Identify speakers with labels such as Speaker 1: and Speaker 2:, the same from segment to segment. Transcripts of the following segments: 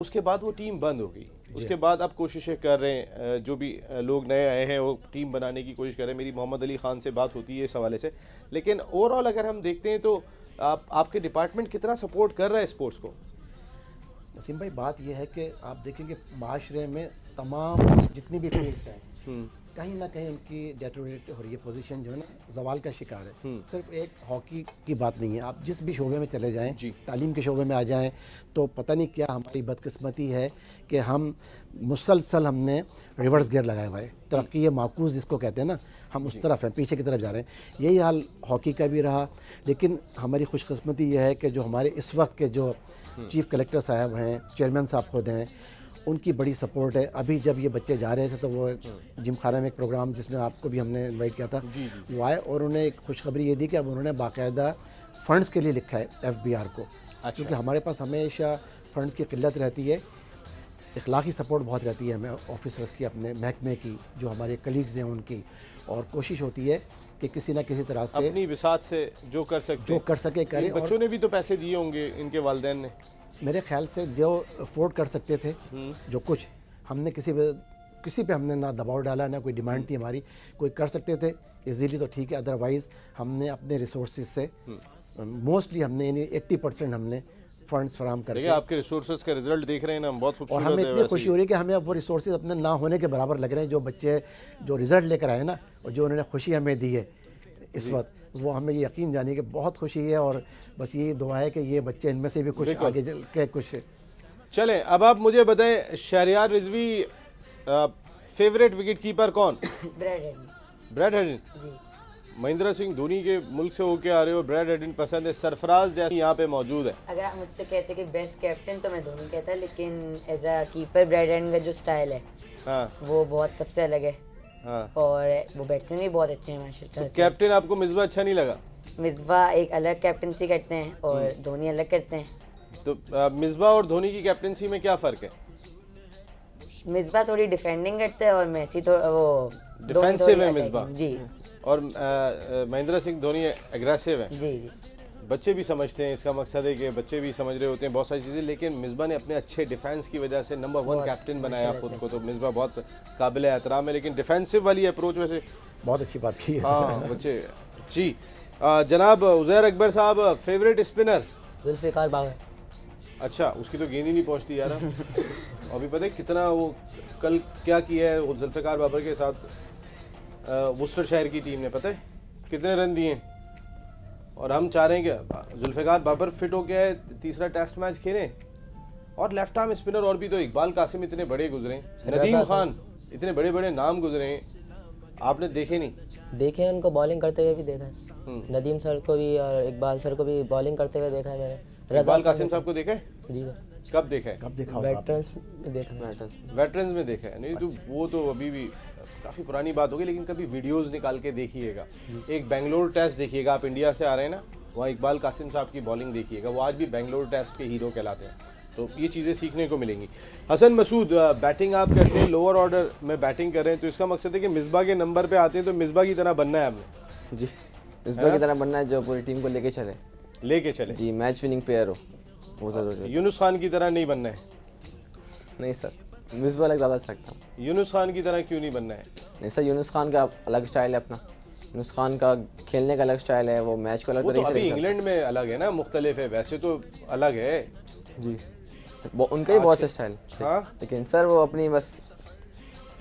Speaker 1: उसके बाद वो टीम बंद हो गई। उसके बाद अब कोशिशें कर रहे हैं, जो भी लोग नए आए हैं वो टीम बनाने की कोशिश कर रहे हैं। मेरी मोहम्मद अली ख़ान से बात होती है इस हवाले से। लेकिन ओवरऑल अगर हम देखते हैं तो आपके डिपार्टमेंट कितना सपोर्ट कर रहा है स्पोर्ट्स को?
Speaker 2: नसीम भाई, बात यह है कि आप देखेंगे माशरे में तमाम जितनी भी फील्ड्स हैं कहीं ना कहीं उनकी डेटोरेट हो रही है, पोजीशन जो है ना जवाल का शिकार है। सिर्फ एक हॉकी की बात नहीं है, आप जिस भी शोबे में चले जाएं, तालीम के शोबे में आ जाएं तो पता नहीं क्या हमारी बदकिस्मती है कि हम मुसलसल हमने रिवर्स गियर लगाया हुआ है। तरक्की ये माकूस जिसको कहते हैं ना, हम उस तरफ हैं, पीछे की तरफ जा रहे हैं। यही हाल हॉकी का भी रहा। लेकिन हमारी खुशकिस्मती यह है कि जो हमारे इस वक्त के जो चीफ़ कलेक्टर साहब हैं, चेयरमैन साहब खुद हैं, उनकी बड़ी सपोर्ट है। अभी जब ये बच्चे जा रहे थे तो वो जिम खाना में एक प्रोग्राम जिसमें आपको भी हमने इनवाइट किया था, वो आए और उन्होंने एक खुशखबरी ये दी कि अब उन्होंने बाकायदा फ़ंड्स के लिए लिखा है FBR को। अच्छा। क्योंकि हमारे पास हमेशा फ़ंड्स की किल्लत रहती है, इखलाकी सपोर्ट बहुत रहती है हमें ऑफिसर्स की, अपने महकमे की, जो हमारे कलीग्स हैं उनकी, और कोशिश होती है कि किसी ना किसी तरह से
Speaker 1: अपनी विसात से जो कर सके करें। बच्चों ने भी तो पैसे दिए होंगे इनके वालिदैन ने,
Speaker 2: मेरे ख्याल से जो अफोर्ड कर सकते थे, जो कुछ हमने किसी पे हमने ना दबाव डाला, ना कोई डिमांड थी हमारी, कोई कर सकते थे इजीली तो ठीक है। अदरवाइज़ हमने अपने रिसोर्सेज से मोस्टली हमने यानी 80% हमने फंड्स फराहम कर
Speaker 1: देखिए आपके रिसोर्सेज का रिजल्ट देख रहे हैं ना, बहुत खूबसूरत
Speaker 2: और
Speaker 1: है।
Speaker 2: हमें इतनी खुशी हो रही है कि हमें अब वो रिसोर्सेज अपने ना होने के बराबर लग रहे हैं। जो बच्चे जो रिज़ल्ट लेकर आए ना, और जो उन्होंने खुशी हमें दी है इस वक्त, वो हमें ये यकीन जाने की बहुत खुशी है। और बस यही दुआ है कि ये बच्चे इनमें से भी कुछ आगे चल के कुछ
Speaker 1: चलें। अब आप मुझे बताएं, Shahryar Rizvi favourite wicket keeper कौन? Brad Haddin. महेंद्र सिंह धोनी के मुल्क से होके आ रहे हो, ब्रैड हेडिन पसंद है। सरफराज जैसे यहाँ पे मौजूद है।
Speaker 3: अगर आप मुझसे कहते कि बेस्ट कैप्टन तो मैं धोनी कहता, लेकिन as a keeper Brad Haddin का जो स्टाइल है, हाँ, वो बहुत सबसे अलग है। हाँ। और वो बैट्समैन भी बहुत अच्छे हैं माशाल्लाह।
Speaker 1: तो कैप्टन आपको मिसबा अच्छा नहीं लगा?
Speaker 3: मिसबा एक अलग कैप्टनसी करते हैं और धोनी अलग करते हैं।
Speaker 1: तो मिसबा और धोनी की कैप्टनसी में क्या फ़र्क है?
Speaker 3: मिसबा थोड़ी डिफेंडिंग करते हैं और मैसी तो वो
Speaker 1: डिफेंसिव है मिसबा
Speaker 3: जी,
Speaker 1: और महेंद्र सिंह धोनी एग्रेसिव है।
Speaker 3: जी जी।
Speaker 1: बच्चे भी समझते हैं, इसका मकसद है कि बच्चे भी समझ रहे होते हैं बहुत सारी चीज़ें। लेकिन मिसबा ने अपने अच्छे डिफेंस की वजह से नंबर 1 कैप्टन बनाया खुद को, तो मिसबा बहुत काबिल एहतराम है। लेकिन डिफेंसिव वाली अप्रोच वैसे
Speaker 2: बहुत अच्छी बात की है।
Speaker 1: हाँ बच्चे जी। जनाब उज़ैर अकबर साहब, फेवरेट स्पिनर?
Speaker 3: जुल्फ़िकार बाबर।
Speaker 1: अच्छा, उसकी तो गेंद ही नहीं पहुंचती यार। अभी पता है कितना वो कल क्या किया है जुल्फ़िकार बाबर के साथ वुस्टरशायर की टीम ने, पता है कितने रन दिए? और हम चाह रहे हैं कि जुल्फ़िकार बाबर फिट हो गया है, तीसरा टेस्ट मैच खेलें। और लेफ्ट आर्म स्पिनर और भी तो इकबाल कासिम इतने बड़े गुजरे, नदीम खान, इतने बड़े बड़े नाम गुजरे, आपने देखे नहीं?
Speaker 4: देखे हैं, उनको बॉलिंग करते हुए भी देखा है। नदीम सर को भी और इकबाल सर को भी बॉलिंग करते हुए देखा है मैंने।
Speaker 1: इकबाल कासिम साहब को देखा है?
Speaker 4: जी।
Speaker 1: कब देखा है?
Speaker 4: वेटरन्स में देखा।
Speaker 1: वेटरन्स में देखा है? नहीं तो वो तो अभी भी काफ़ी पुरानी बात होगी, लेकिन कभी वीडियोस निकाल के देखिएगा। एक बेंगलोर टेस्ट देखिएगा, आप इंडिया से आ रहे हैं ना, वहाँ इकबाल कासिम साहब की बॉलिंग देखिएगा, वो आज भी बेंगलोर टेस्ट के हीरो कहलाते हैं। तो ये चीज़ें सीखने को मिलेंगी। हसन मसूद, बैटिंग आप करते हैं, लोअर ऑर्डर में बैटिंग कर रहे हैं, तो इसका मकसद है कि मिसबा के नंबर पे आते हैं तो मिसबा की तरह बनना है आपने?
Speaker 4: जी, मिसबा की तरह बनना है, जो पूरी टीम को लेके चले जी, मैच विनिंग प्लेयर हो, वो ज़रूरी है।
Speaker 1: यूनुस खान की तरह नहीं बनना है?
Speaker 4: नहीं सर, मिसबा अलग ज़्यादा अच्छा लगता है।
Speaker 1: यूनुस खान की तरह क्यों नहीं बनना है?
Speaker 4: नहीं सर, यूनुस खान का अलग स्टाइल है अपना, यूनुस खान का खेलने का अलग स्टाइल है, वो मैच को अलग
Speaker 1: तरीके से।
Speaker 4: अभी
Speaker 1: इंग्लैंड में अलग है ना, मुख्तलिफ है, वैसे तो अलग है
Speaker 4: जी। उनका ही बहुत अच्छा स्टाइल,
Speaker 1: हाँ,
Speaker 4: लेकिन सर वो अपनी बस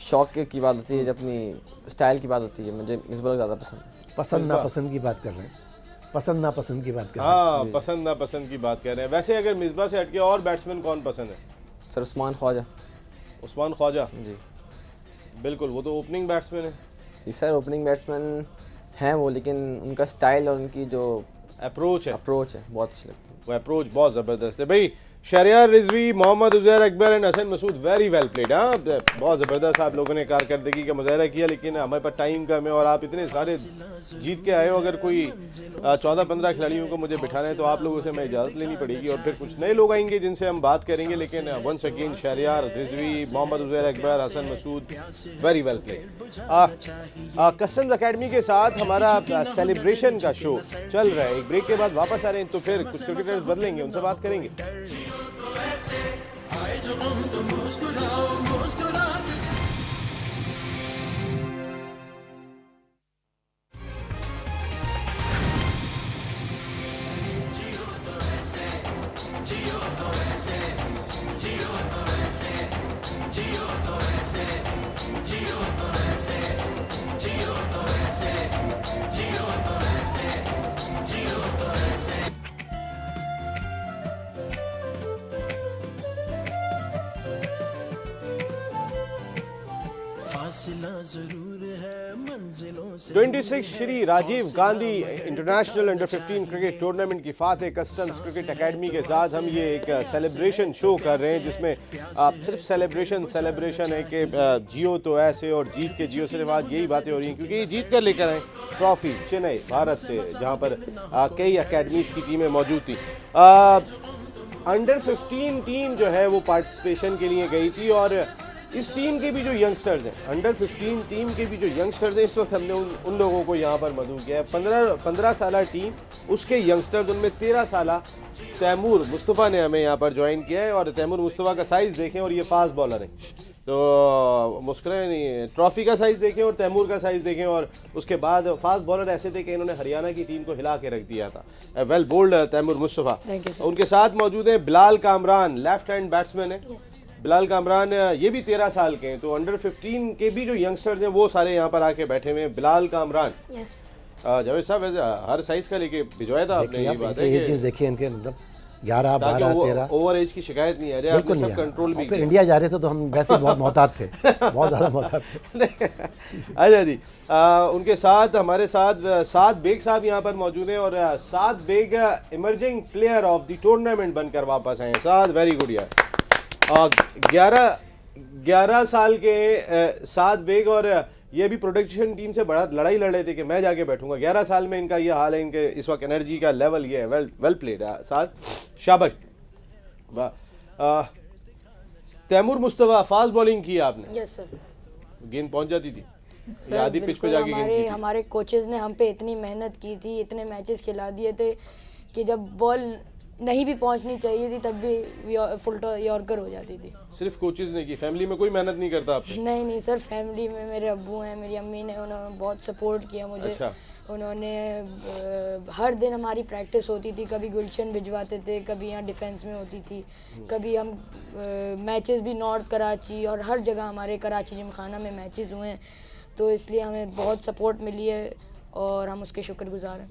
Speaker 4: शौक की बात होती है, जब अपनी स्टाइल की बात होती है, मुझे मिसबा ज़्यादा पसंद है।
Speaker 2: पसंद नापसंद की बात कर रहे हैं, पसंद नापसंद की बात कर रहे हैं।
Speaker 1: हाँ, पसंद नापसंद की बात कर रहे हैं। वैसे अगर मिसबा से हटके और बैट्समैन कौन पसंद है?
Speaker 4: सर उस्मान ख्वाजा।
Speaker 1: उस्मान ख्वाजा
Speaker 4: जी
Speaker 1: बिल्कुल, वो तो ओपनिंग बैट्समैन है।
Speaker 4: जी सर, ओपनिंग बैट्समैन हैं वो, लेकिन उनका स्टाइल और उनकी जो
Speaker 1: अप्रोच है
Speaker 4: बहुत अच्छी लगती है।
Speaker 1: वो अप्रोच बहुत ज़बरदस्त है भाई। Shahryar Rizvi, Mohammad Uzair Akbar and Hasan Masood, very well played. हाँ, बहुत ज़बरदस्त आप लोगों ने कारकर्दगी का मुजाहरा किया, लेकिन हमारे पास टाइम कम है और आप इतने सारे जीत के आए हो। अगर कोई 14-15 खिलाड़ियों को मुझे बिठाना है तो आप लोगों से मैं इजाज़त लेनी पड़ेगी, और फिर कुछ नए लोग आएंगे जिनसे हम बात करेंगे। लेकिन once again Shahryar Rizvi, Mohammad Uzair Akbar, Hasan Masood, very well played. Customs academy के साथ हमारा सेलिब्रेशन का शो चल रहा है। एक ब्रेक के बाद वापस आ रहे हैं तो फिर कुछ क्रिकेटर्स बदलेंगे, उनसे बात करेंगे।
Speaker 5: फासला जरूर है मंजिलों से
Speaker 1: 26 Shri Rajiv Gandhi international under 15 cricket tournament की फातेह कस्टम्स क्रिकेट एकेडमी के साथ हम ये एक सेलिब्रेशन शो कर रहे हैं जिसमें सिर्फ सेलिब्रेशन है कि जियो तो ऐसे और जीत के जियो से आज यही बातें हो रही हैं क्योंकि ये जीत कर लेकर आए ट्रॉफी चेन्नई भारत से जहां पर कई एकेडमीज की टीमें मौजूद थी। अंडर 15 टीम जो है वो पार्टिसिपेशन के लिए गई थी और इस टीम के भी जो यंगस्टर्स हैं अंडर 15 टीम के भी जो यंगस्टर्स हैं इस वक्त हमने उन लोगों को यहाँ पर मदऊ किया है। 15 साल टीम उसके यंगस्टर्स उनमें 13 साल तैमूर मुस्तफ़ा ने हमें यहाँ पर ज्वाइन किया है और तैमूर मुस्तफ़ा का साइज़ देखें और ये फास्ट बॉलर है तो मुस्कुराए नहीं, ट्रॉफी का साइज़ देखें और तैमूर का साइज़ देखें और उसके बाद फास्ट बॉलर ऐसे थे कि इन्होंने हरियाणा की टीम को हिला के रख दिया था। Well bowled Taimur Mustafa. उनके साथ मौजूद हैं Bilal Kamran, left hand batsman है। बिलाल कामरान ये भी 13 साल के हैं तो अंडर 15 के भी जो यंगस्टर्स हैं वो सारे यहाँ पर आके बैठे हुए हैं। बिलाल कामरान, जावेद साहब हर साइज का लेके भिजवाया था आपने, ये बात है
Speaker 2: ये चीज़ देखिए इनके मतलब 11, 12, 13
Speaker 1: ओवर एज की शिकायत नहीं आ रही, आपने सब कंट्रोल भी
Speaker 2: फिर इंडिया जा रहे थे तो हम वैसे बहुत मोहतात थे बहुत ज़्यादा मोहतात थे।
Speaker 1: अच्छा जी, उनके साथ हमारे साथ साद बेग साहब यहाँ पर मौजूद हैं और Saad Baig emerging player of the tournament बनकर वापस आए हैं। साद वेरी गुड यार। 11 साल के साद बेग और ये भी प्रोडक्शन टीम से बड़ा लड़ाई लड़ रहे थे कि मैं जाके बैठूंगा। 11 साल में इनका ये हाल है, इनके इस वक्त एनर्जी का लेवल ये है। वेल प्लेड साद, शाबाश। तैमूर मुस्तफ़ा फास्ट बॉलिंग की आपने?
Speaker 6: Yes sir.
Speaker 1: गेंद पहुंच जाती थी
Speaker 6: सर
Speaker 1: आधी पिच पे जाके गेंद की थी?
Speaker 6: हमारे कोचेस ने हम पे इतनी मेहनत की थी, इतने मैचेस खिला दिए थे कि जब बॉल नहीं भी पहुंचनी चाहिए थी तब भी फुल यॉर्कर हो जाती थी।
Speaker 1: सिर्फ कोचेस ने की, फैमिली में कोई मेहनत नहीं करता आप पे?
Speaker 6: नहीं सर, फैमिली में मेरे अब्बू हैं, मेरी अम्मी ने, उन्होंने बहुत सपोर्ट किया मुझे।
Speaker 1: अच्छा।
Speaker 6: उन्होंने हर दिन हमारी प्रैक्टिस होती थी, कभी गुलशन भिजवाते थे, कभी यहाँ डिफेंस में होती थी, कभी हम मैचेस भी नॉर्थ कराची और हर जगह हमारे कराची जिमखाना में मैचेस हुए हैं, तो इसलिए हमें बहुत सपोर्ट मिली है और हम उसके शुक्रगुजार हैं।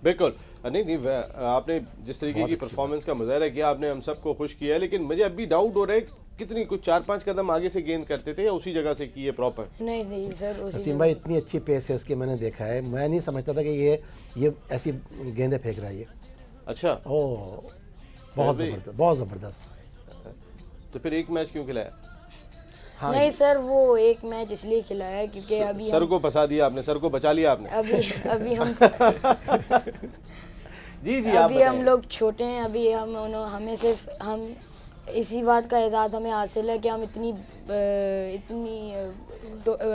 Speaker 1: बिल्कुल नहीं, आपने जिस तरीके की परफॉर्मेंस का मुजाहरा किया आपने हम सबको खुश किया है, लेकिन मुझे अभी डाउट हो रहा है कितनी कुछ 4-5 कदम आगे से गेंद करते थे या उसी जगह से की है प्रॉपर?
Speaker 6: नहीं सर,
Speaker 2: वसीम भाई इतनी अच्छी पेस है इसकी, मैंने देखा है, मैं नहीं समझता था कि ये ऐसी गेंदें फेंक रहा है ये।
Speaker 1: अच्छा,
Speaker 2: ओह बहुत ज़बरदस्त।
Speaker 1: तो फिर एक मैच क्यों खिलाया?
Speaker 2: हाँ,
Speaker 6: नहीं सर, वो एक मैच इसलिए खिलाया है क्योंकि अभी
Speaker 1: सर को फंसा दिया आपने, सर को बचा लिया आपने।
Speaker 6: अभी हम
Speaker 1: जी
Speaker 6: अभी हम लोग छोटे हैं, अभी हमें सिर्फ हम इसी बात का एजाज़ हमें हासिल है कि हम इतनी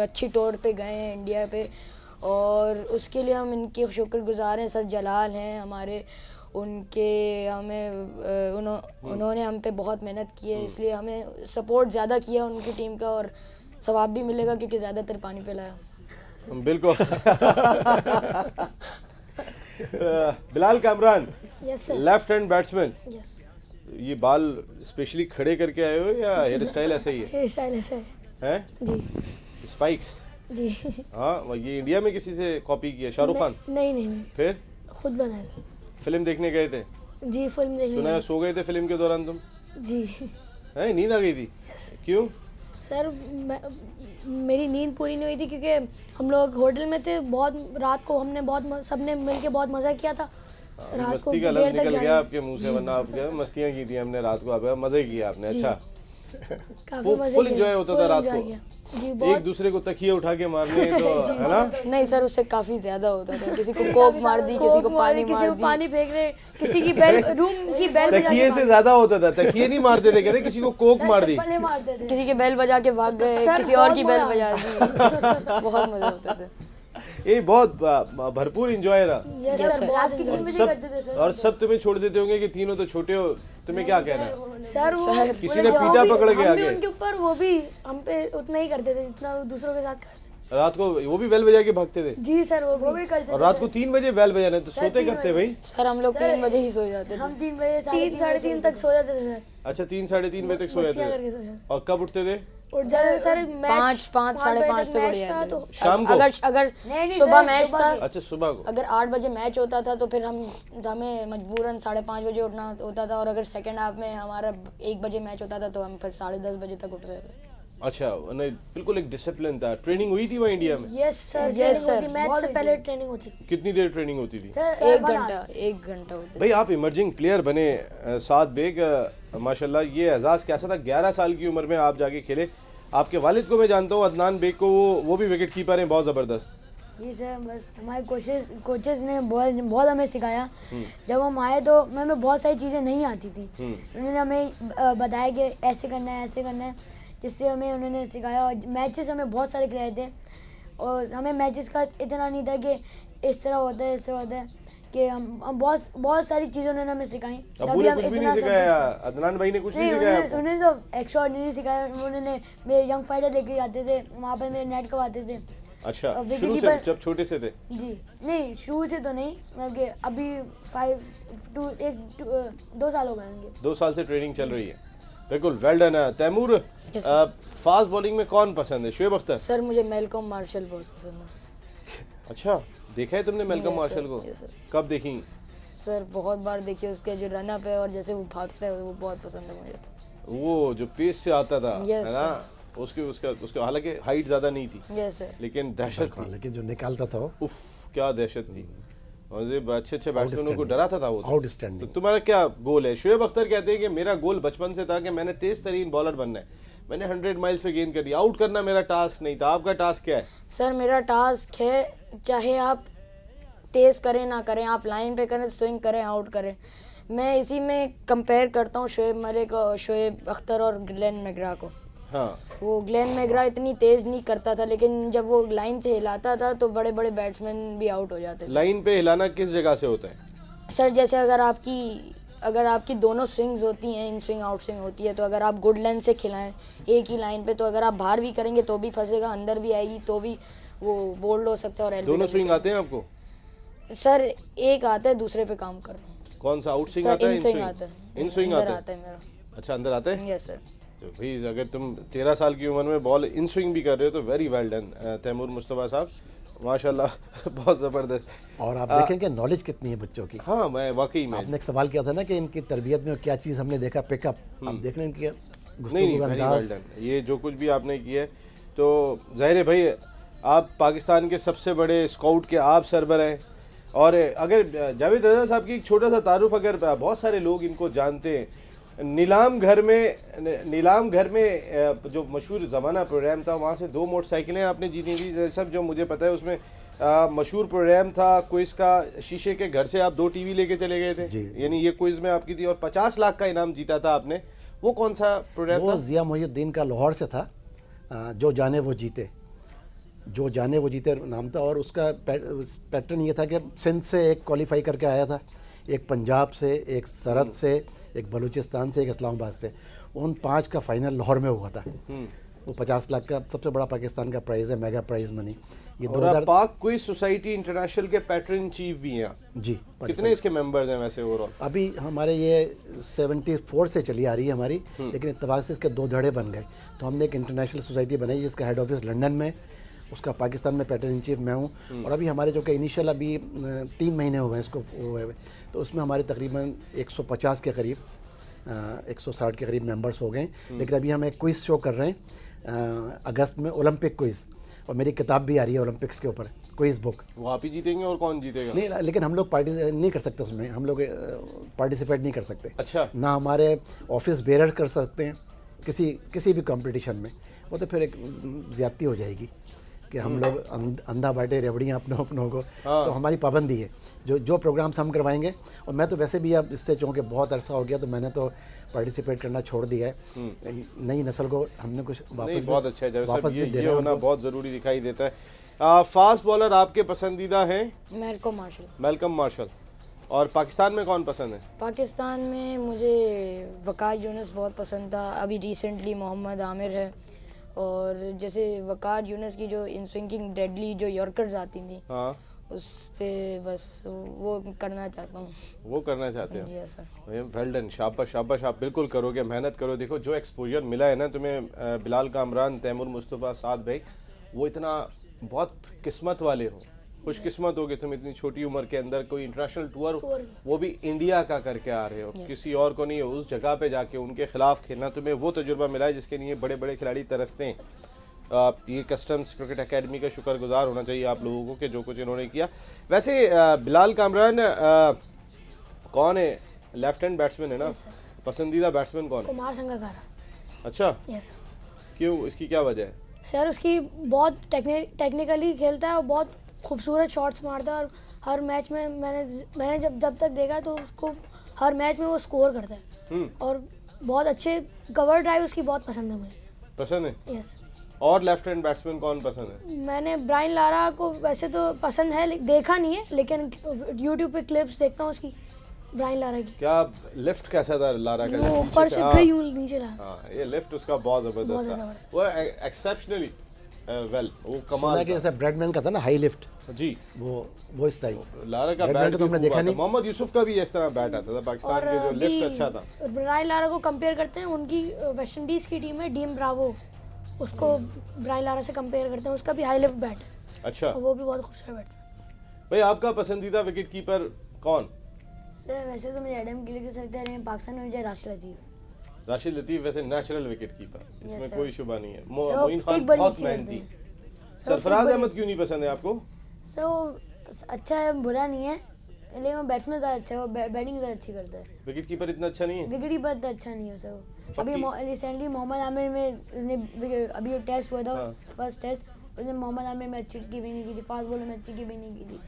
Speaker 6: अच्छी टूर पे गए हैं इंडिया पे, और उसके लिए हम इनके शुक्रगुजार हैं। सर जलाल हैं हमारे, उन्होंने हम पे बहुत मेहनत की है, इसलिए हमें सपोर्ट ज़्यादा किया उनकी टीम का और सवाब भी मिलेगा क्योंकि ज़्यादातर पानी पिलाया।
Speaker 1: बिल्कुल। Bilal Kamran, left hand batsman, ये बाल स्पेशली खड़े करके आए हो या हेयर स्टाइल ऐसे ही है?
Speaker 6: हेयर स्टाइल ऐसे
Speaker 1: है
Speaker 6: जी,
Speaker 1: स्पाइक्स
Speaker 6: जी।
Speaker 1: हाँ, ये इंडिया में किसी से कॉपी किया? शाहरुख खान?
Speaker 6: नहीं,
Speaker 1: फिर
Speaker 6: खुद बनाया।
Speaker 1: फिल्म देखने गए थे?
Speaker 6: जी, फिल्म देखने।
Speaker 1: सुना है सो गए थे फिल्म के दौरान तुम?
Speaker 6: जी।
Speaker 1: है, नींद आ गई थी? क्यों?
Speaker 6: सर मेरी नींद पूरी नहीं हुई थी क्योंकि हम लोग होटल में थे, बहुत रात को हमने सबने मिलके बहुत मज़ा किया था। रात को
Speaker 1: मस्ती का लफ्ज़ निकल गया आपके मुंह से, वरना आप मस्तियाँ की थी हमने रात को, आप मज़े किए आपने। अच्छा,
Speaker 6: काफी मज़े
Speaker 1: फुल एंजॉय होता था रात को?
Speaker 6: जी,
Speaker 1: एक दूसरे को तकिए उठा के मारने, तो है ना?
Speaker 6: नहीं सर, उससे काफी ज्यादा होता था। किसी को कोक मार दी, किसी को पानी मार दी, किसी को पानी फेंक रहे, किसी की बेल रूम की बेल
Speaker 1: तकिए से ज्यादा होता था, तकिए नहीं मारते थे, कहते किसी को कोक मार दी,
Speaker 6: किसी के बेल बजा के भाग गए, किसी और की बेल बजा दी। बहुत मजा होता था।
Speaker 1: ये बहुत भरपूर एंजॉय रहा।
Speaker 6: यस सर, बहुत enjoy।
Speaker 1: और सब तुम्हें छोड़ देते होंगे कि तीनों तो छोटे हो, तुम्हें क्या कहना है?
Speaker 7: सर वो
Speaker 1: किसी ने पीटा पकड़ के
Speaker 7: हम भी
Speaker 1: आगे
Speaker 7: उनके ऊपर, वो भी हम पे उतना ही करते थे जितना वो दूसरों के साथ करते।
Speaker 1: रात को वो भी बेल बजा के भागते थे,
Speaker 7: जी सर, वो भी करते
Speaker 1: और रात को 3 बजे बेल बजाने, तो सोते कब थे भाई?
Speaker 6: सर हम लोग 3 बजे ही सो जाते थे।
Speaker 7: हम 3 बजे 3-3:30 तक सो जाते थे सर।
Speaker 1: अच्छा 3-3:30 बजे तक सोए
Speaker 7: मस्तियाँ
Speaker 1: थे,
Speaker 7: करके सो जाते।
Speaker 1: और कब उठते थे?
Speaker 7: उठ जाते थे सर, मैच
Speaker 6: 5 साढ़े 5 तक उठ
Speaker 7: था
Speaker 6: जाते
Speaker 7: तो
Speaker 6: थे।
Speaker 1: शाम को?
Speaker 6: अगर
Speaker 7: नहीं,
Speaker 6: सुबह
Speaker 7: सर,
Speaker 6: मैच
Speaker 7: सुबह
Speaker 6: था,
Speaker 1: अच्छा सुबह को।
Speaker 6: अगर 8 बजे मैच होता था तो फिर हमें मजबूरन 5:30 बजे उठना होता था, और अगर सेकंड हाफ में हमारा 1 बजे मैच होता था तो हम फिर 10:30 बजे तक उठते थे।
Speaker 1: अच्छा, नहीं बिल्कुल एक डिसिप्लिन था। ट्रेनिंग हुई थी वहाँ इंडिया में?
Speaker 7: Yes sir,
Speaker 6: Yes, sir,
Speaker 7: match से पहले ट्रेनिंग होती थी
Speaker 1: कितनी देर ट्रेनिंग होती थी?
Speaker 7: सर।
Speaker 6: 1 घंटा होता।
Speaker 1: भाई आप इमर्जिंग प्लेयर बने, साद बेग, माशाल्लाह ये एजाज़ कैसा था? 11 साल की उम्र में आप जाके खेले। आपके वालिद को मैं जानता हूँ, अदनान बेग को, वो भी विकेट कीपर हैं, बहुत ज़बरदस्त।
Speaker 7: जी सर, बस हमारे कोचेस ने बहुत हमें सिखाया। जब हम आए तो हमें बहुत सारी चीज़ें नहीं आती थी, उन्होंने हमें बताया कि ऐसे करना है, ऐसे करना है, जिससे हमें उन्होंने सिखाया। और मैचेस हमें बहुत सारे खिलाए थे, और हमें मैचेस का इतना नहीं था कि इस तरह होता है, इस तरह होता है, कि हम बहुत सारी चीज़ें उन्होंने हमें सिखाई।
Speaker 1: अब्बू ने कुछ भी नहीं सिखाया? अदनान भाई ने कुछ नहीं सिखाया आपको?
Speaker 7: उन्होंने तो एक्स्ट्राऑर्डिनरी सिखाया। उन्होंने मेरे यंग फाइटर लेके जाते थे, वहाँ पे मेरे नेट करवाते थे।
Speaker 1: अच्छा,
Speaker 7: विकेट
Speaker 1: शुरू से
Speaker 7: कीपर-
Speaker 1: जब छोटे से थे?
Speaker 7: जी नहीं, शुरू से तो नहीं, मतलब कि अभी 2 साल हो गए होंगे।
Speaker 1: 2 साल से ट्रेनिंग चल रही है। बिल्कुल, well done. Taimur, fast bowling में कौन पसंद है? शोएब अख्तर?
Speaker 6: सर मुझे मेलकॉम मार्शल बहुत पसंद है।
Speaker 1: अच्छा, देखा है तुमने मेलकम
Speaker 6: Yes,
Speaker 1: मार्शल
Speaker 6: sir,
Speaker 1: को?
Speaker 6: yes, sir.
Speaker 1: कब देखी?
Speaker 6: सर बहुत बार देखिए, उसके जो रन अप है और जैसे वो भागता है वो बहुत पसंद है मुझे।
Speaker 1: वो जो पेस से आता था,
Speaker 6: Yes,
Speaker 1: है ना? उसके हालांकि हाइट ज्यादा नहीं थी,
Speaker 6: यस सर।
Speaker 1: लेकिन दहशत थी।
Speaker 2: लेकिन जो निकालता था वो
Speaker 1: उफ, क्या दहशत थी। और ये अच्छे बैट्समैनों को डराता था वो तो।
Speaker 2: आउटस्टैंडिंग।
Speaker 1: तो तुम्हारा क्या गोल है? शोएब अख्तर कहते हैं कि मेरा गोल बचपन से था कि मैंने तेज तरीन बॉलर बनना है, मैंने 100 माइल्स पे गेंद कर दिया, आउट करना मेरा टास्क नहीं था। आपका टास्क क्या है?
Speaker 6: सर मेरा टास्क है, चाहे आप तेज़ करें ना करें, आप लाइन पे करें, स्विंग करें, आउट करें, मैं इसी में कंपेयर करता हूँ शोएब मलिक और शोएब अख्तर और ग्लेन मैग्रा को।
Speaker 1: हाँ,
Speaker 6: वो ग्लेन मैग्रा इतनी तेज़ नहीं करता था, लेकिन जब वो लाइन से हिलाता था तो बड़े बड़े बैट्समैन भी आउट हो जाते थे।
Speaker 1: लाइन पे हिलाना किस जगह से होता है?
Speaker 6: सर जैसे अगर आपकी दोनों स्विंग्स होती हैं, इन स्विंग आउट स्विंग होती है, तो अगर आप गुड लेंथ से खिलाएं एक ही लाइन पे, तो अगर आप बाहर भी करेंगे तो भी फंसेगा, अंदर भी आएगी तो भी वो बोल्ड हो सकता है। और
Speaker 1: दोनों
Speaker 6: LBW
Speaker 1: स्विंग आते हैं आपको?
Speaker 6: सर एक आता है, दूसरे पे काम कर रहा हूँ।
Speaker 1: कौन सा? आउट स्विंग
Speaker 6: सर
Speaker 1: आता है?
Speaker 6: इन स्विंग आता है,
Speaker 1: इन स्विंग
Speaker 6: अंदर
Speaker 1: आता
Speaker 6: आता
Speaker 1: है?
Speaker 6: है मेरा।
Speaker 1: अच्छा, अंदर आता है।
Speaker 6: Yes sir.
Speaker 1: तो भाई अगर तुम 13 साल की उम्र में बॉल इन स्विंग भी कर रहे हो तो very well done Taimur Mustafa साहब, माशाल्लाह बहुत ज़बरदस्त।
Speaker 2: और आप देखेंगे नॉलेज कितनी है बच्चों की।
Speaker 1: हाँ, मैं वाकई में
Speaker 2: आपने एक सवाल किया था ना कि इनकी तरबियत में क्या चीज़ हमने देखा पिकअप, आप देख रहे हैं इनकी
Speaker 1: नहीं
Speaker 2: गुफ्तगू का
Speaker 1: वेरी
Speaker 2: अंदाज।
Speaker 1: Well done. ये जो कुछ भी आपने किया है, तो ज़ाहिर है भाई आप पाकिस्तान के सबसे बड़े स्काउट के आप सरबर हैं। और अगर जावेद रज़ा साहब की एक छोटा सा तारुफ, अगर बहुत सारे लोग इनको जानते हैं, नीलाम घर में जो मशहूर ज़माना प्रोग्राम था, वहाँ से 2 मोटरसाइकिलें आपने जीती थी सब, जो मुझे पता है। उसमें मशहूर प्रोग्राम था क्विज़ का, शीशे के घर से आप 2 टीवी लेके चले गए थे, यानी ये क्विज़ में आपकी थी, और 50 लाख का इनाम जीता था आपने। वो कौन सा प्रोग्राम था?
Speaker 2: वो ज़िया मोहिउद्दीन का लाहौर से था, जो जाने वो जीते, जो जाने वो जीते नाम था। और उसका पैटर्न ये था कि सिंध से एक क्वालिफाई करके आया था, एक पंजाब से, एक सरहद से, एक बलूचिस्तान से, एक इस्लामाबाद से। उन 5 का फाइनल लाहौर में हुआ था। वो 50 लाख का सबसे बड़ा पाकिस्तान का प्राइज़ है, मेगा प्राइज़ मनी। ये
Speaker 1: 2000 पाक क्विज सोसाइटी इंटरनेशनल के पैटर्न चीफ भी हैं
Speaker 2: जी।
Speaker 1: कितने इसके मेंबर्स हैं वैसे ओवरऑल?
Speaker 2: अभी हमारे ये 74 से चली आ रही है हमारी, लेकिन इत्तेफाक से इसके 2 धड़े बन गए, तो हमने एक इंटरनेशनल सोसाइटी बनाई जिसका हेड ऑफिस लंदन में, उसका पाकिस्तान में पैटर्न इन चीफ मैं हूँ। और अभी हमारे जो कि इनिशियल अभी 3 महीने हुए हैं इसको हुए हुए, तो उसमें हमारे तकरीबन 150 के करीब 160 के करीब मेंबर्स हो गए। लेकिन अभी हम एक क्विज़ शो कर रहे हैं अगस्त में, ओलंपिक क्विज़, और मेरी किताब भी आ रही है ओलंपिक्स के ऊपर, क्विज़ बुक।
Speaker 1: वो आप ही जीतेंगे और कौन जीतेगा?
Speaker 2: नहीं, लेकिन हम लोग नहीं कर सकते उसमें, हम लोग पार्टिसिपेट नहीं कर सकते।
Speaker 1: अच्छा।
Speaker 2: ना हमारे ऑफिस बेरर कर सकते हैं किसी भी कंपटीशन में, वो तो फिर एक ज़्यादती हो जाएगी। कि हम लोग अंधा बांटे रेवड़ियाँ अपनों अपनों को, तो हमारी पाबंदी है जो जो प्रोग्राम्स हम करवाएंगे। और मैं तो वैसे भी अब इससे चूँकि बहुत अरसा हो गया तो मैंने तो पार्टिसिपेट करना छोड़ दिया है। नई नस्ल को हमने कुछ
Speaker 1: नहीं, बहुत अच्छा है जब
Speaker 2: वापस
Speaker 1: ये
Speaker 2: भी देना
Speaker 1: होना
Speaker 2: उनको।
Speaker 1: बहुत ज़रूरी दिखाई देता है। फास्ट बॉलर आपके पसंदीदा हैं?
Speaker 6: Malcolm martial.
Speaker 1: Malcolm martial. और पाकिस्तान में कौन पसंद है?
Speaker 6: पाकिस्तान में मुझे वकार यूनुस बहुत पसंद था। अभी रिसेंटली मोहम्मद आमिर है। और जैसे वकार यूनुस की जो इन स्विंगिंग डेडली जो यॉर्कर्स आती थी,
Speaker 1: हाँ,
Speaker 6: उस पे बस वो करना चाहता हूँ।
Speaker 1: वो करना चाहते हैं?
Speaker 6: Yes sir.
Speaker 1: वेल डन, शाबाश शाबाश, आप बिल्कुल करोगे, मेहनत करो। देखो जो एक्सपोजर मिला है ना तुम्हें, बिलाल कामरान, तैमूर मुस्तफ़ा, साद भाई, वो इतना बहुत किस्मत वाले हो, खुशकिस्मत होगे तुम इतनी छोटी उम्र के अंदर कोई इंटरनेशनल टूर, वो भी इंडिया का करके आ रहे हो। किसी और को नहीं हो, उस जगह पे जाके उनके खिलाफ खेलना, तुम्हें वो तजुर्बा मिला है जिसके लिए बड़े बड़े खिलाड़ी तरसते हैं। ये कस्टम्स क्रिकेट एकेडमी का शुक्रगुजार होना चाहिए आप लोगों को कि जो कुछ इन्होंने किया। वैसे बिलाल कामरान कौन है? लेफ्ट हैंड बैट्समैन है ना? पसंदीदा बैट्समैन कौन है?
Speaker 7: कुमार संगकारा।
Speaker 1: अच्छा,
Speaker 7: यस
Speaker 1: क्यों, इसकी क्या वजह है?
Speaker 7: सर, उसकी बहुत टेक्निकली खेलता है और बहुत खूबसूरत शॉट्स मारता है। और हर मैच में मैंने जब तक देखा तो उसको हर मैच में वो स्कोर करता है। और बहुत अच्छे कवर ड्राइव उसकी बहुत पसंद है मुझे।
Speaker 1: पसंद है?
Speaker 7: यस।
Speaker 1: और लेफ्ट हैंड बैट्समैन कौन पसंद है?
Speaker 7: मैंने ब्रायन लारा को वैसे तो पसंद है, देखा नहीं है, लेकिन यूट्यूब पे क्लिप्स देखता हूँ उसकी, ब्रायन लारा की।
Speaker 1: क्या लिफ्ट कैसा था लारा का?
Speaker 7: वो ऊपर से फिर यूं नीचे ला।
Speaker 1: हाँ, ये लिफ्ट उसका बहुत जबरदस्त था, वो एक्सेप्शनली वेल, वो कमाल
Speaker 2: कि जैसे ब्रैडमैन का था ना हाई लिफ्ट
Speaker 1: जी,
Speaker 2: वो इस टाइप।
Speaker 1: लारा का
Speaker 2: ब्रैडमैन
Speaker 1: बैट
Speaker 2: को तो हमने देखा नहीं।
Speaker 1: मोहम्मद यूसुफ का भी इस तरह बैट आता था पाकिस्तान के, जो लिफ्ट अच्छा था।
Speaker 7: ब्रायन लारा को कंपेयर करते हैं, उनकी वेस्ट इंडीज की टीम है डीम ब्रावो, उसको ब्रायन लारा से कंपेयर करते हैं, उसका भी हाई लिफ्ट बैट है।
Speaker 1: अच्छा,
Speaker 7: और वो भी बहुत खूबसूरत बैट है।
Speaker 1: भाई आपका पसंदीदा विकेट कीपर कौन?
Speaker 7: सर, वैसे तो मुझे एडम गिल की सकते हैं, पाकिस्तान में मुझे राशिद लतीफ़।
Speaker 1: राशिद लतीफ़ वैसे नेचुरल विकेट कीपर, इसमें
Speaker 7: sir.
Speaker 1: कोई शुबा नहीं है।
Speaker 7: So,
Speaker 1: मोइन खान
Speaker 7: एक बड़ी
Speaker 1: बहुत
Speaker 7: अच्छी
Speaker 1: मेहनती।
Speaker 7: करते
Speaker 1: सरफराज अहमद क्यों नहीं पसंद है आपको?
Speaker 7: सर, वो अच्छा है, बुरा नहीं है, लेकिन वो बैट्समैन ज़्यादा अच्छा है, वो बैटिंग ज़्यादा अच्छी करता है।
Speaker 1: विकेट कीपर इतना अच्छा नहीं है?
Speaker 7: विकेट कीपर इतना अच्छा नहीं है सर। अभी रिसेंटली मोहम्मद आमिर में अभी जो टेस्ट हुआ था, फर्स्ट टेस्ट, उसने मोहम्मद आमिर में अच्छी की भी नहीं की थी, फास्ट बॉलर में अच्छी की भी नहीं की थी,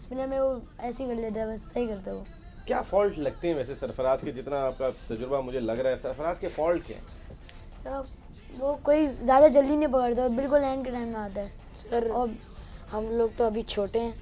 Speaker 7: स्पिनर में वो ऐसे ही कर लेता है, बस सही करता है वो।
Speaker 1: क्या फॉल्ट लगते हैं वैसे सरफराज के? जितना आपका तजुर्बा मुझे लग रहा है, सरफराज के फॉल्ट क्या है?
Speaker 7: सर, वो कोई ज़्यादा जल्दी नहीं पकड़ता, बिल्कुल एंड के टाइम में आता है।
Speaker 6: सर, और हम लोग तो अभी छोटे हैं,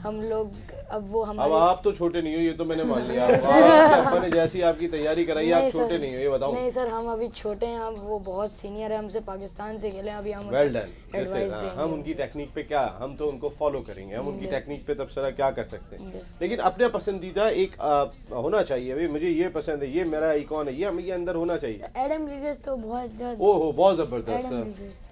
Speaker 6: हम लोग अब वो
Speaker 1: अब
Speaker 6: हमारे
Speaker 1: आप तो छोटे नहीं हो, ये तो मैंने मान लिया। आपके ने जैसी आपकी तैयारी कराई, आप
Speaker 6: नहीं
Speaker 1: छोटे
Speaker 6: सर,
Speaker 1: नहीं हो, ये बताओ।
Speaker 6: नहीं सर, हम अभी छोटे हैं, अब वो बहुत सीनियर है हमसे, पाकिस्तान से खेले, अभी हम
Speaker 1: वेल डन।
Speaker 6: एडवाइस
Speaker 1: हम
Speaker 6: देंगे
Speaker 1: उनकी टेक्निक पे क्या, हम तो उनको फॉलो करेंगे, हम उनकी टेक्निक पे तबसरा क्या कर सकते हैं।
Speaker 6: Yes.
Speaker 1: लेकिन अपने पसंदीदा एक होना चाहिए, भाई मुझे ये पसंद है, ये मेरा आइकॉन है, ये हमें ये अंदर होना चाहिए।
Speaker 7: एडम गिलक्रिस्ट तो बहुत ज़्यादा,
Speaker 1: ओहो, बहुत
Speaker 7: एडम
Speaker 1: जबरदस्त।
Speaker 7: गिलक्रिस्ट,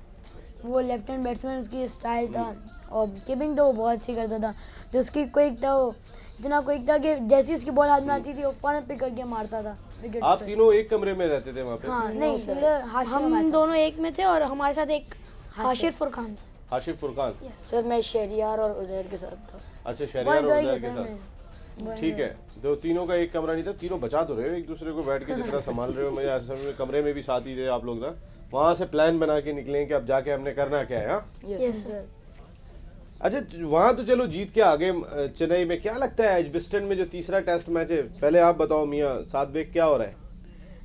Speaker 7: वो लेफ्ट हैंड बैट्समैन, उसकी स्टाइल था, और कीपिंग तो वो बहुत अच्छी करता था। जो उसकी क्विक था, वो इतना क्विक था कि जैसी उसकी बॉल हाथ में आती थी वो फौरन पिक करके मारता था विकेट
Speaker 1: आप
Speaker 7: पे।
Speaker 1: तीनों एक कमरे में रहते थे वहाँ पे?
Speaker 7: हाँ, नहीं सर, हम दोनों एक में थे और हमारे साथ एक हाशिर फुरकान था।
Speaker 1: हाशिफ फुरकान।
Speaker 6: सर, मैं शहरियार और उजैर के साथ था।
Speaker 1: अच्छा,
Speaker 7: बहुत
Speaker 1: शहरियार और
Speaker 7: enjoy
Speaker 1: उधर
Speaker 7: किया
Speaker 1: के
Speaker 7: सर
Speaker 1: साथ।
Speaker 7: मैंने।
Speaker 1: ठीक है, तो तीनों का एक कमरा नहीं था, तीनों बचा तो रहे हो एक दूसरे को, बैठ के जितना संभाल रहे हो। मुझे ऐसा समझ में कमरे में भी साथ ही थे आप लोग ना। वहाँ से प्लान बना के निकले कि अब जाके हमने करना क्या है। हाँ,
Speaker 7: यस सर।
Speaker 1: अच्छा, वहाँ तो चलो जीत के आगे चेन्नई में। क्या लगता है एजबिस्टन में जो तीसरा टेस्ट मैच है, पहले आप बताओ मियाँ साद बेग, क्या हो रहा है?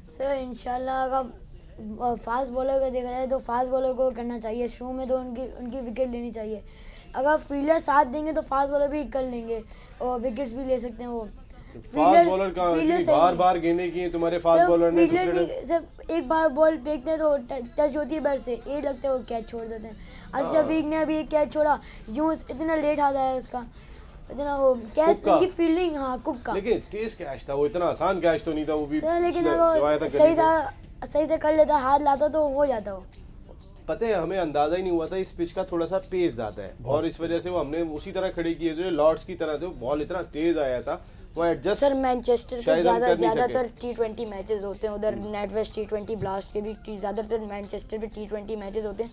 Speaker 7: सर, इंशाल्लाह अगर फास्ट बॉलर का देखा जाए तो फास्ट बॉलर को करना चाहिए शुरू में, तो उनकी विकेट लेनी चाहिए। अगर फील्डर साथ देंगे तो फास्ट बॉलर भी कर लेंगे और विकेट्स भी ले सकते हैं वो।
Speaker 1: फास्ट बॉलर का बार बार गेंदें की तुम्हारे फास्ट बॉलर ने,
Speaker 7: सिर्फ एक बार बॉल फेंकते हैं तो टच होती है बैट से, ये लगता है वो कैच छोड़ देते हैं। अशरफीक ने अभी एक कैच छोड़ा, यूं इतना लेट आता है उसका, इतना वो कैच, उनकी फील्डिंग, हाँ, कुक का।
Speaker 1: लेकिन तेज कैच था वो, इतना आसान कैच तो नहीं था वो भी।
Speaker 7: सर, लेकिन अगर सही से कर लेता, हाथ लाता तो हो जाता वो।
Speaker 1: पता है, हमें अंदाजा ही नहीं हुआ था इस पिच का थोड़ा सा पेस ज्यादा है, और इस वजह से वो हमने उसी तरह खड़े किए थे लॉर्ड्स की तरह थे। बॉल इतना तेज आया था वो एडजस्ट।
Speaker 6: सर, मैनचेस्टर के
Speaker 1: शायद हम कर नहीं
Speaker 6: ज़्यादातर T20 मैचेस होते हैं, उधर नेटवेस्ट T20 ब्लास्ट के भी ज़्यादातर मैनचेस्टर में T20 मैचेस होते हैं,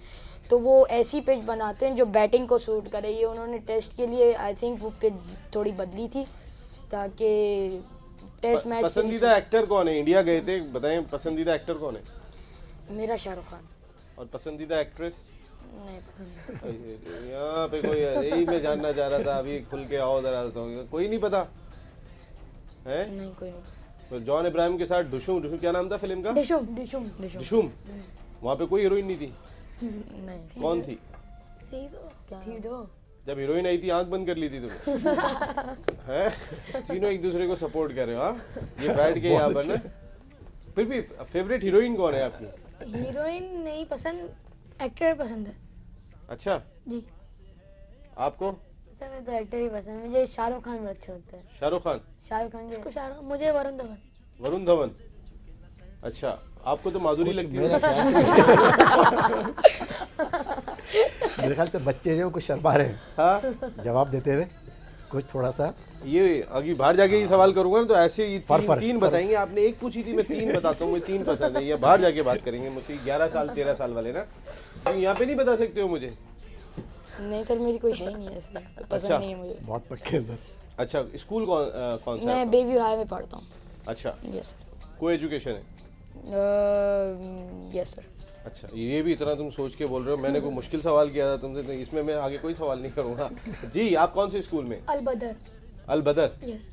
Speaker 6: तो वो ऐसी पिच बनाते हैं जो बैटिंग को सूट करे। ये उन्होंने टेस्ट के लिए आई थिंक वो पिच थोड़ी बदली थी ताकि टेस्ट मैच।
Speaker 1: पसंदीदा एक्टर कौन है? इंडिया गए थे, बताएं पसंदीदा एक्टर कौन है?
Speaker 6: मेरा शाहरुख खान।
Speaker 1: और पसंदीदा एक्ट्रेस?
Speaker 6: नहीं पसंद।
Speaker 1: यहाँ पे कोई है, यही मैं जानना चाह रहा था, अभी खुल के आओ जरा, तो कोई नहीं पता है।
Speaker 6: नहीं कोई नहीं पसंद।
Speaker 1: तो जॉन इब्राहिम के साथ डिशूम, डिशूम क्या नाम था फिल्म का?
Speaker 7: डिशुम डिशुम
Speaker 1: डिशूम। वहाँ पे कोई हीरोइन नहीं थी?
Speaker 6: नहीं
Speaker 1: कौन थी?
Speaker 7: सही तो थी दो
Speaker 1: जब हीरोइन आई थी आंख बंद कर ली थी तुमने? हैं? तीनों एक दूसरे को सपोर्ट कर रहे हो, हाँ? ये बैठ के यहाँ पर ना। फिर भी फेवरेट हीरोइन कौन है आपकी?
Speaker 7: हीरोइन नहीं पसंद, एक्टर पसंद है
Speaker 1: अच्छा,
Speaker 7: जी।
Speaker 1: आपको?
Speaker 7: सर मैं तो एक्टर ही पसंद है, मुझे शाहरुख खान बहुत अच्छा लगता है।
Speaker 1: शाहरुख खान?
Speaker 7: शाहरुख खान इसको शाहरुख, मुझे वरुण धवन।
Speaker 1: वरुण धवन। अच्छा, आपको तो माधुरी लगती है।
Speaker 2: मेरे ख्याल से मेरे ख्याल से बच्चे जो कुछ शर्मा रहे हैं
Speaker 1: हाँ,
Speaker 2: जवाब देते हुए, कुछ थोड़ा सा।
Speaker 1: ये अभी बाहर जाके ये सवाल करूंगा ना, तो ऐसे ही
Speaker 2: फर।
Speaker 1: तीन बताएंगे। आपने एक पूछी थी, मैं तीन बताता हूँ, मुझे तीन पसंद है। ये बाहर जाके बात करेंगे मुझसे, 11 साल 13 साल वाले ना, तो यहाँ पे नहीं बता सकते हो मुझे?
Speaker 6: नहीं सर, मेरी कोई है ही नहीं ऐसे, पसंद
Speaker 1: अच्छा।
Speaker 6: नहीं है मुझे।
Speaker 2: बहुत पक्के हैं सर।
Speaker 1: अच्छा, स्कूल कौन सा है
Speaker 6: मैं
Speaker 1: आपका?
Speaker 6: बेबी हाई में पढ़ता हूँ।
Speaker 1: अच्छा,
Speaker 6: यस सर।
Speaker 1: को एजुकेशन है?
Speaker 6: Yes sir.
Speaker 1: अच्छा, ये भी इतना तुम सोच के बोल रहे हो। मैंने कोई मुश्किल सवाल किया था तुमसे, तो इसमें मैं आगे कोई सवाल नहीं करूँगा। जी, आप कौन से स्कूल में?
Speaker 7: अल Badr.
Speaker 1: Al Badr.
Speaker 7: Yes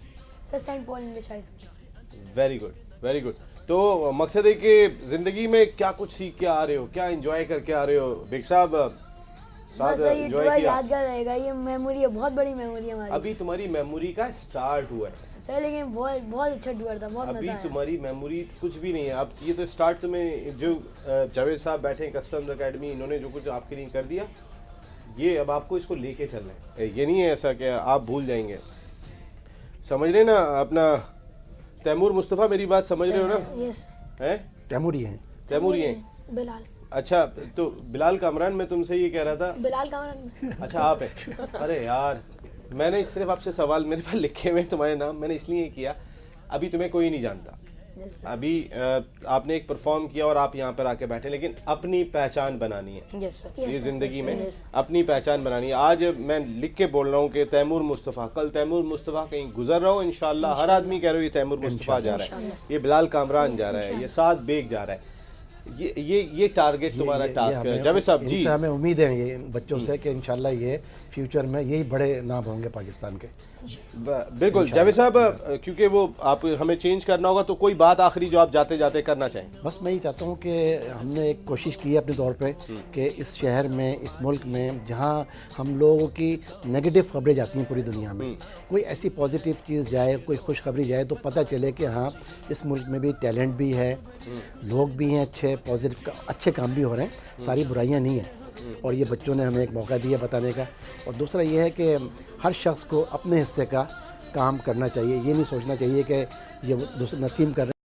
Speaker 7: sir, Saint Paul English high school.
Speaker 1: Very good, very good. तो मकसद है कि ज़िंदगी में क्या कुछ सीख के आ रहे हो, क्या एंजॉय करके आ रहे हो? बेग साहब साथ
Speaker 7: बस ये
Speaker 1: एंजॉय
Speaker 7: टूर
Speaker 1: किया?
Speaker 7: यादगार रहेगा, ये मेमोरी है, बहुत बड़ी मेमोरी है हमारी।
Speaker 1: अभी तुम्हारी मेमोरी का स्टार्ट हुआ है।
Speaker 7: सर लेकिन बहुत बहुत अच्छा टूर था, बहुत
Speaker 1: अभी
Speaker 7: मजा आया।
Speaker 1: तुम्हारी मेमोरी कुछ भी नहीं है। अब ये तो स्टार्ट तुम्हें, जो जावेद साहब बैठे हैं कस्टम्स एकेडमी, इन्होंने जो कुछ आपके लिए कर दिया, ये अब आपको इसको लेके चलना है। ये नहीं है ऐसा कि आप भूल जाएंगे, समझ रहे ना? अपना तैमूर मुस्तफ़ा, मेरी बात समझ रहे हो ना?
Speaker 7: यस।
Speaker 1: हैं?
Speaker 2: तैमूरी हैं।
Speaker 1: तैमूरी हैं।
Speaker 7: बिलाल।
Speaker 1: अच्छा, तो बिलाल कामरान, मैं तुमसे ये कह रहा था।
Speaker 7: बिलाल कामरान।
Speaker 1: अच्छा, आप हैं? अरे यार, मैंने सिर्फ आपसे सवाल, मेरे पास लिखे हुए तुम्हारे नाम, मैंने इसलिए किया, अभी तुम्हें कोई नहीं जानता। अभी आपने एक परफॉर्म किया और आप यहाँ पर आके बैठे, लेकिन अपनी पहचान बनानी है।
Speaker 6: Yes sir.
Speaker 1: ये जिंदगी में अपनी पहचान बनानी है। आज मैं लिख के बोल रहा हूँ कि तैमूर मुस्तफ़ा, कल तैमूर मुस्तफ़ा कहीं गुजर रहा हो इंशाल्लाह, हर आदमी कह रहे हो ये तैमूर मुस्तफ़ा जा रहा है, ये बिलाल कामरान जा रहा है, ये साद बेग जा रहा है। ये टारगेट तुम्हारा टास्क है जावेद साहब जी।
Speaker 2: इनसे हमें उम्मीद है ये बच्चों से कि इंशाल्लाह ये फ्यूचर में यही बड़े नाम होंगे पाकिस्तान के।
Speaker 1: बिल्कुल जावेद साहब, क्योंकि वो आप हमें चेंज करना होगा, तो कोई बात आखिरी जो आप जाते जाते करना चाहें?
Speaker 2: बस मैं ये चाहता हूँ कि हमने एक कोशिश की है अपने तौर पे कि इस शहर में, इस मुल्क में, जहाँ हम लोगों की नेगेटिव खबरें जाती हैं पूरी दुनिया में, कोई ऐसी पॉजिटिव चीज़ जाए, कोई खुशखबरी जाए, तो पता चले कि हाँ इस मुल्क में भी टैलेंट भी है, लोग भी हैं अच्छे, पॉजिटिव अच्छे काम भी हो रहे हैं, सारी बुराइयाँ नहीं हैं। और ये बच्चों ने हमें एक मौका दिया बताने का। और दूसरा ये है कि हर शख्स को अपने हिस्से का काम करना चाहिए, ये नहीं सोचना चाहिए कि ये दूसरे नसीम कर रहे हैं।